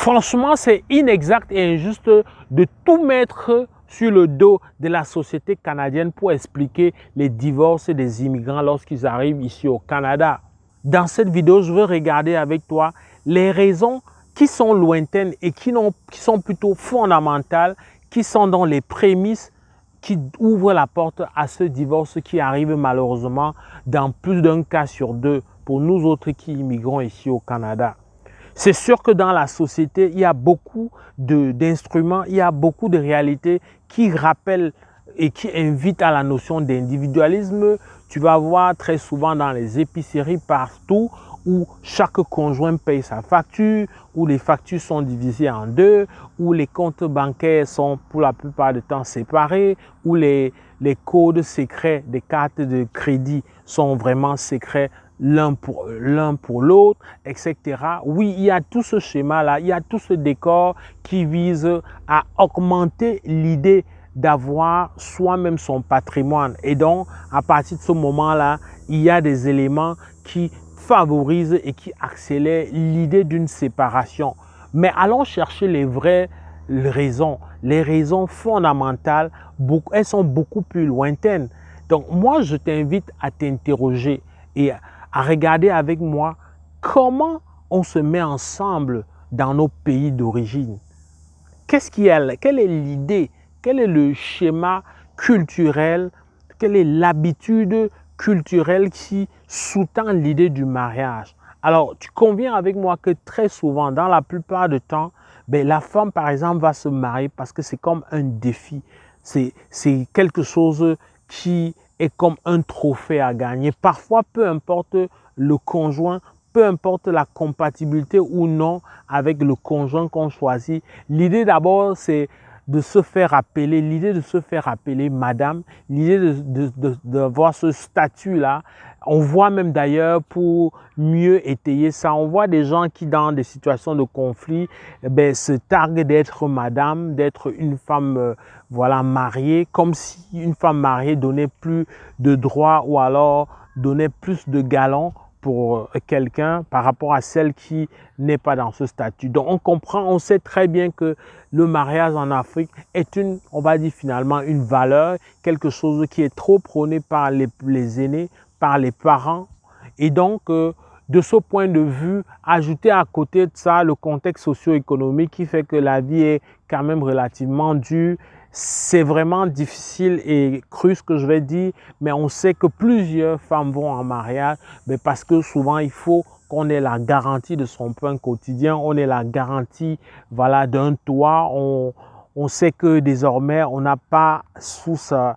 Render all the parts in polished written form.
Franchement, c'est inexact et injuste de tout mettre sur le dos de la société canadienne pour expliquer les divorces des immigrants lorsqu'ils arrivent ici au Canada. Dans cette vidéo, je veux regarder avec toi les raisons qui sont lointaines et qui sont plutôt fondamentales, qui sont dans les prémices qui ouvrent la porte à ce divorce qui arrive malheureusement dans plus d'un cas sur deux pour nous autres qui immigrons ici au Canada. C'est sûr que dans la société, il y a beaucoup d'instruments, il y a beaucoup de réalités qui rappellent et qui invitent à la notion d'individualisme. Tu vas voir très souvent dans les épiceries partout où chaque conjoint paye sa facture, où les factures sont divisées en deux, où les comptes bancaires sont pour la plupart du temps séparés, où les codes secrets des cartes de crédit sont vraiment secrets l'un pour l'autre, etc. Oui, il y a tout ce schéma-là, il y a tout ce décor qui vise à augmenter l'idée d'avoir soi-même son patrimoine. Et donc, à partir de ce moment-là, il y a des éléments qui favorisent et qui accélèrent l'idée d'une séparation. Mais allons chercher les vraies raisons. Les raisons fondamentales, elles sont beaucoup plus lointaines. Donc, moi, je t'invite à t'interroger et à regarder avec moi comment on se met ensemble dans nos pays d'origine. Quelle est l'idée? Quel est le schéma culturel? Quelle est l'habitude culturelle qui sous-tend l'idée du mariage? Alors, tu conviens avec moi que très souvent, dans la plupart du temps, la femme, par exemple, va se marier parce que c'est comme un défi. C'est quelque chose qui est comme un trophée à gagner. Parfois, peu importe le conjoint, peu importe la compatibilité ou non avec le conjoint qu'on choisit, l'idée d'abord, c'est de se faire appeler, l'idée de se faire appeler madame, l'idée d'avoir ce statut-là. On voit même d'ailleurs, pour mieux étayer ça, on voit des gens qui, dans des situations de conflit, se targuent d'être madame, d'être une femme mariée, comme si une femme mariée donnait plus de droits ou alors donnait plus de galons pour quelqu'un par rapport à celle qui n'est pas dans ce statut. Donc on comprend, on sait très bien que le mariage en Afrique est on va dire finalement une valeur, quelque chose qui est trop prôné par les aînés, par les parents. Et donc de ce point de vue, ajouter à côté de ça le contexte socio-économique qui fait que la vie est quand même relativement dure. C'est vraiment difficile et cru ce que je vais dire, mais on sait que plusieurs femmes vont en mariage parce que souvent il faut qu'on ait la garantie de son pain quotidien, on ait la garantie d'un toit. On sait que désormais on n'a pas sous sa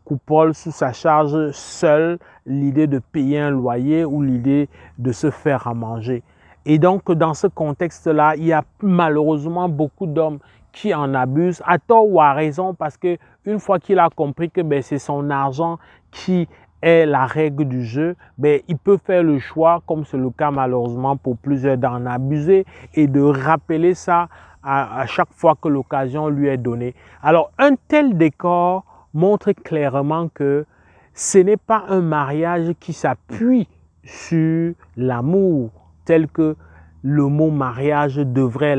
coupole, sous sa charge seule l'idée de payer un loyer ou l'idée de se faire à manger. Et donc dans ce contexte-là, il y a malheureusement beaucoup d'hommes qui en abuse, à tort ou à raison, parce qu'une fois qu'il a compris que c'est son argent qui est la règle du jeu, il peut faire le choix, comme c'est le cas malheureusement pour plusieurs, d'en abuser et de rappeler ça à chaque fois que l'occasion lui est donnée. Alors, un tel décor montre clairement que ce n'est pas un mariage qui s'appuie sur l'amour, tel que le mariage devrait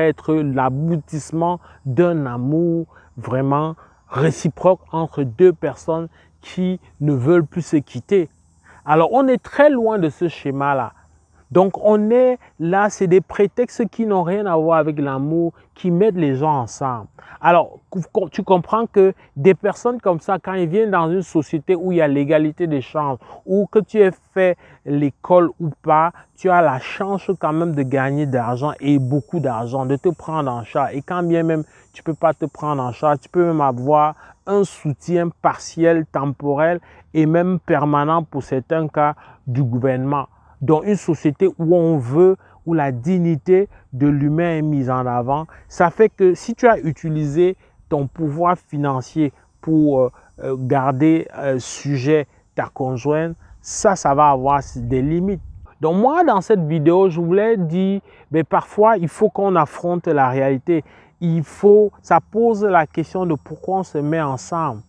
être l'aboutissement d'un amour vraiment réciproque entre deux personnes qui ne veulent plus se quitter. Alors, on est très loin de ce schéma-là. Donc, on est là, c'est des prétextes qui n'ont rien à voir avec l'amour, qui mettent les gens ensemble. Alors, tu comprends que des personnes comme ça, quand ils viennent dans une société où il y a l'égalité des chances, ou que tu aies fait l'école ou pas, tu as la chance quand même de gagner de l'argent et beaucoup d'argent, de te prendre en charge. Et quand bien même tu ne peux pas te prendre en charge, tu peux même avoir un soutien partiel, temporel et même permanent pour certains cas du gouvernement. Dans une société où la dignité de l'humain est mise en avant, ça fait que si tu as utilisé ton pouvoir financier pour garder sujet ta conjointe, ça va avoir des limites. Donc moi, dans cette vidéo, je voulais dire, parfois, il faut qu'on affronte la réalité. Ça pose la question de pourquoi on se met ensemble.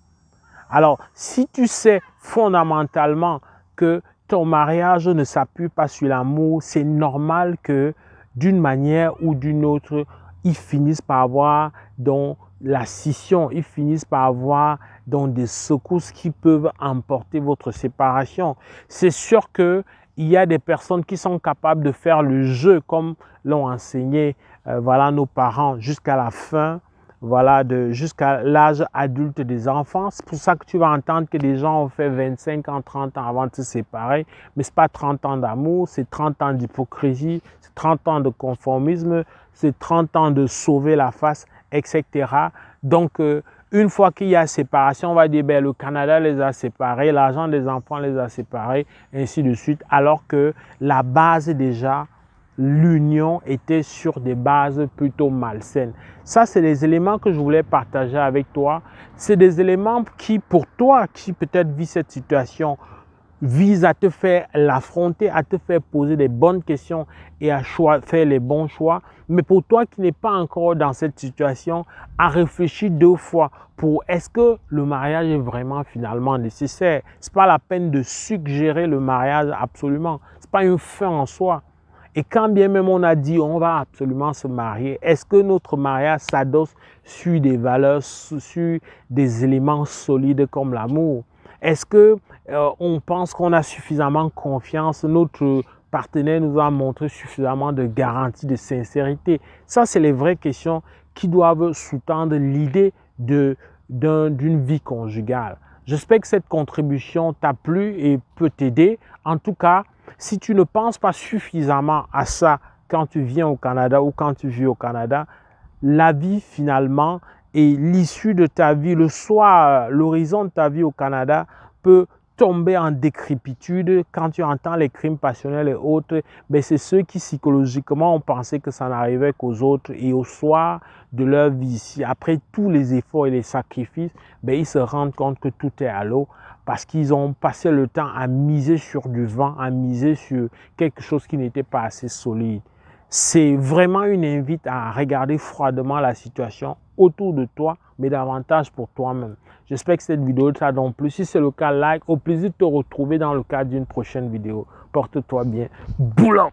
Alors, si tu sais fondamentalement que ton mariage ne s'appuie pas sur l'amour, c'est normal que d'une manière ou d'une autre, ils finissent par avoir donc la scission, ils finissent par avoir donc des secousses qui peuvent emporter votre séparation. C'est sûr qu'il y a des personnes qui sont capables de faire le jeu comme l'ont enseigné voilà, nos parents jusqu'à la fin, voilà, jusqu'à l'âge adulte des enfants. C'est pour ça que tu vas entendre que des gens ont fait 25 ans, 30 ans avant de se séparer, mais ce n'est pas 30 ans d'amour, c'est 30 ans d'hypocrisie, c'est 30 ans de conformisme, c'est 30 ans de sauver la face, etc. Donc, une fois qu'il y a séparation, on va dire ben, le Canada les a séparés, l'argent des enfants les a séparés, ainsi de suite, alors que la base déjà, l'union était sur des bases plutôt malsaines. Ça, c'est les éléments que je voulais partager avec toi. C'est des éléments qui, pour toi, qui peut-être vis cette situation, visent à te faire l'affronter, à te faire poser des bonnes questions et à faire les bons choix. Mais pour toi qui n'es pas encore dans cette situation, à réfléchir 2 fois pour est-ce que le mariage est vraiment finalement nécessaire. Ce n'est pas la peine de suggérer le mariage absolument. Ce n'est pas une fin en soi. Et quand bien même on a dit on va absolument se marier, est-ce que notre mariage s'adosse sur des valeurs, sur des éléments solides comme l'amour? Est-ce que on pense qu'on a suffisamment confiance, notre partenaire nous a montré suffisamment de garanties de sincérité? Ça, c'est les vraies questions qui doivent sous-tendre l'idée d'une vie conjugale. J'espère que cette contribution t'a plu et peut t'aider. En tout cas, si tu ne penses pas suffisamment à ça quand tu viens au Canada ou quand tu vis au Canada, la vie finalement et l'issue de ta vie, le soir, l'horizon de ta vie au Canada peut tomber en décrépitude quand tu entends les crimes passionnels et autres. Ben c'est ceux qui psychologiquement ont pensé que ça n'arrivait qu'aux autres et au soir de leur vie ici, après tous les efforts et les sacrifices, ben ils se rendent compte que tout est à l'eau parce qu'ils ont passé le temps à miser sur du vent, à miser sur quelque chose qui n'était pas assez solide. C'est vraiment une invite à regarder froidement la situation autour de toi, mais davantage pour toi-même. J'espère que cette vidéo t'a donc plu. Si c'est le cas, like. Au plaisir de te retrouver dans le cadre d'une prochaine vidéo. Porte-toi bien. Boulan!